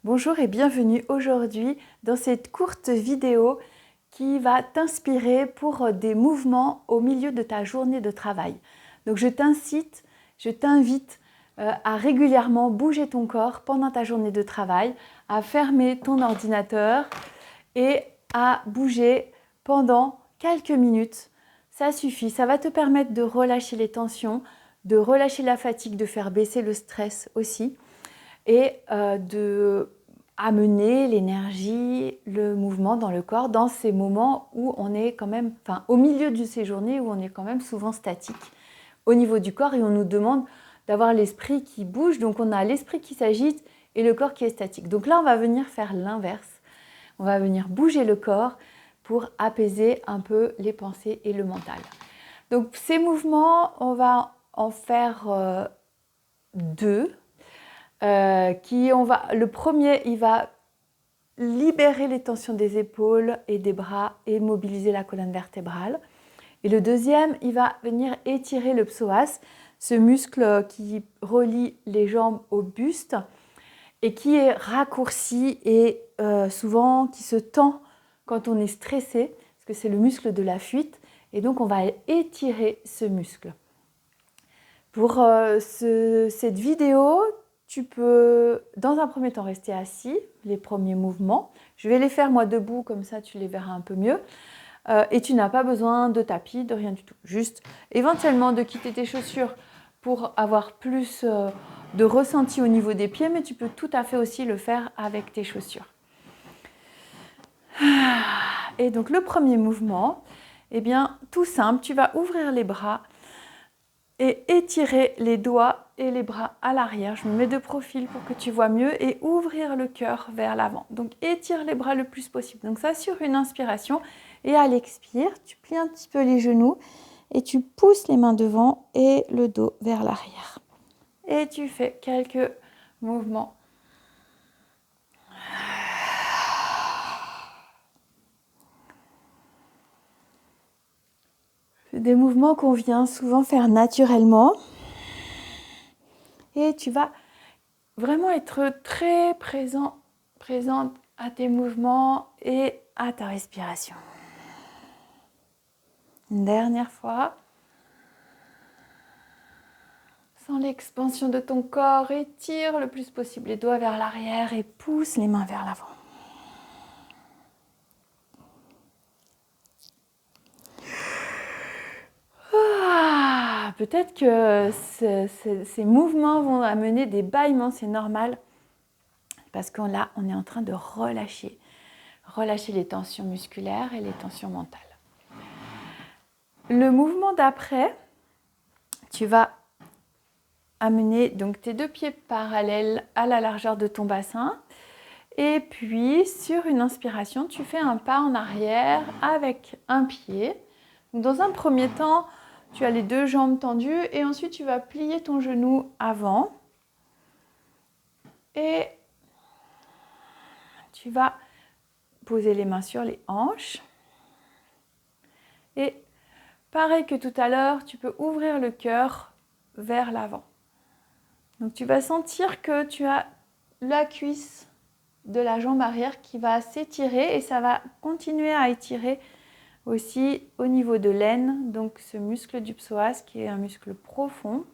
Bonjour et bienvenue aujourd'hui dans cette courte vidéo qui va t'inspirer pour des mouvements au milieu de ta journée de travail. Donc je t'invite à régulièrement bouger ton corps pendant ta journée de travail, à fermer ton ordinateur et à bouger pendant quelques minutes. Ça suffit, ça va te permettre de relâcher les tensions, de relâcher la fatigue, de faire baisser le stress aussi et de amener l'énergie, le mouvement dans le corps dans ces moments où on est quand même, au milieu de ces journées où on est quand même souvent statique au niveau du corps et on nous demande d'avoir l'esprit qui bouge, donc on a l'esprit qui s'agite et le corps qui est statique. Donc là, on va venir faire l'inverse. On va venir bouger le corps pour apaiser un peu les pensées et le mental. Donc ces mouvements, on va en faire deux. Le premier, il va libérer les tensions des épaules et des bras et mobiliser la colonne vertébrale. Et le deuxième, il va venir étirer le psoas, ce muscle qui relie les jambes au buste et qui est raccourci et souvent qui se tend quand on est stressé, parce que c'est le muscle de la fuite. Et donc, on va étirer ce muscle. Pour cette vidéo, tu peux, dans un premier temps, rester assis, les premiers mouvements. Je vais les faire moi debout, comme ça tu les verras un peu mieux. Et tu n'as pas besoin de tapis, de rien du tout. Juste, éventuellement, de quitter tes chaussures pour avoir plus de ressenti au niveau des pieds, mais tu peux tout à fait aussi le faire avec tes chaussures. Et donc, le premier mouvement, eh bien, tout simple, tu vas ouvrir les bras et étirer les doigts et les bras à l'arrière. Je me mets de profil pour que tu vois mieux et ouvrir le cœur vers l'avant. Donc étire les bras le plus possible. Donc ça sur une inspiration et à l'expire, tu plies un petit peu les genoux et tu pousses les mains devant et le dos vers l'arrière. Et tu fais quelques mouvements. C'est des mouvements qu'on vient souvent faire naturellement. Et tu vas vraiment être très présente à tes mouvements et à ta respiration. Une dernière fois. Sens l'expansion de ton corps, étire le plus possible les doigts vers l'arrière et pousse les mains vers l'avant. Peut-être que ces mouvements vont amener des bâillements, c'est normal, parce qu'on est en train de relâcher les tensions musculaires et les tensions mentales. Le mouvement d'après, tu vas amener donc tes deux pieds parallèles à la largeur de ton bassin. Et puis, sur une inspiration, tu fais un pas en arrière avec un pied. Donc, dans un premier temps, tu as les deux jambes tendues et ensuite, tu vas plier ton genou avant. Et tu vas poser les mains sur les hanches. Et pareil que tout à l'heure, tu peux ouvrir le cœur vers l'avant. Donc, tu vas sentir que tu as la cuisse de la jambe arrière qui va s'étirer et ça va continuer à étirer aussi au niveau de l'aine, donc ce muscle du psoas qui est un muscle profond.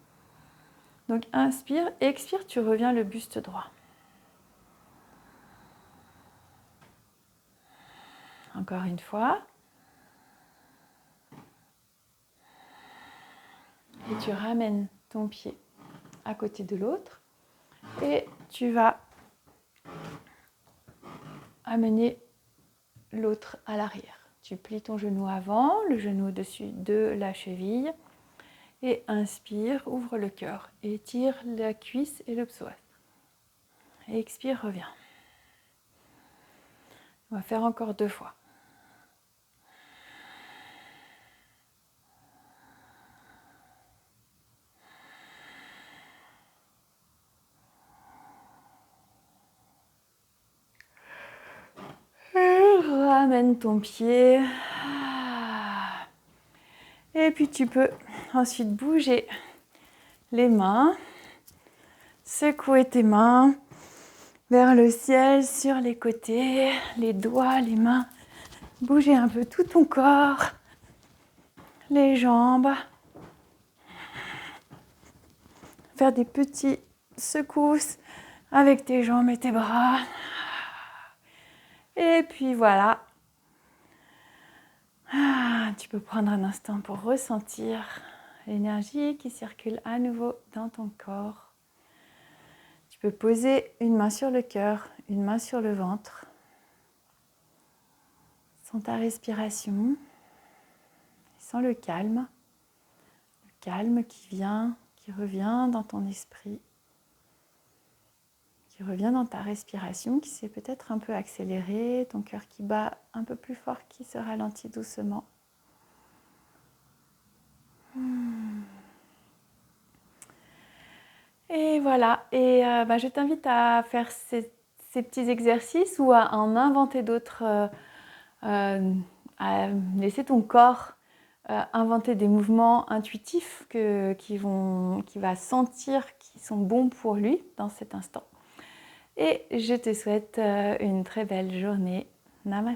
Donc inspire, expire, tu reviens le buste droit. Encore une fois. Et tu ramènes ton pied à côté de l'autre et tu vas amener l'autre à l'arrière. Tu plies ton genou avant, le genou au-dessus de la cheville. Et inspire, ouvre le cœur, étire la cuisse et le psoas. Et expire, reviens. On va faire encore 2 fois. Et ramène ton pied. Et puis tu peux ensuite bouger les mains, secouer tes mains, vers le ciel, sur les côtés, les doigts, les mains. Bouger un peu tout ton corps, les jambes. Faire des petits secousses avec tes jambes et tes bras. Et puis voilà. Tu peux prendre un instant pour ressentir l'énergie qui circule à nouveau dans ton corps. Tu peux poser une main sur le cœur, une main sur le ventre. Sens ta respiration. Sens le calme qui vient, qui revient dans ton esprit, qui revient dans ta respiration, qui s'est peut-être un peu accélérée, ton cœur qui bat un peu plus fort, qui se ralentit doucement. Et voilà, et je t'invite à faire ces petits exercices ou à en inventer d'autres, à laisser ton corps inventer des mouvements intuitifs qu'il va sentir qui sont bons pour lui dans cet instant. Et je te souhaite une très belle journée. Namaste.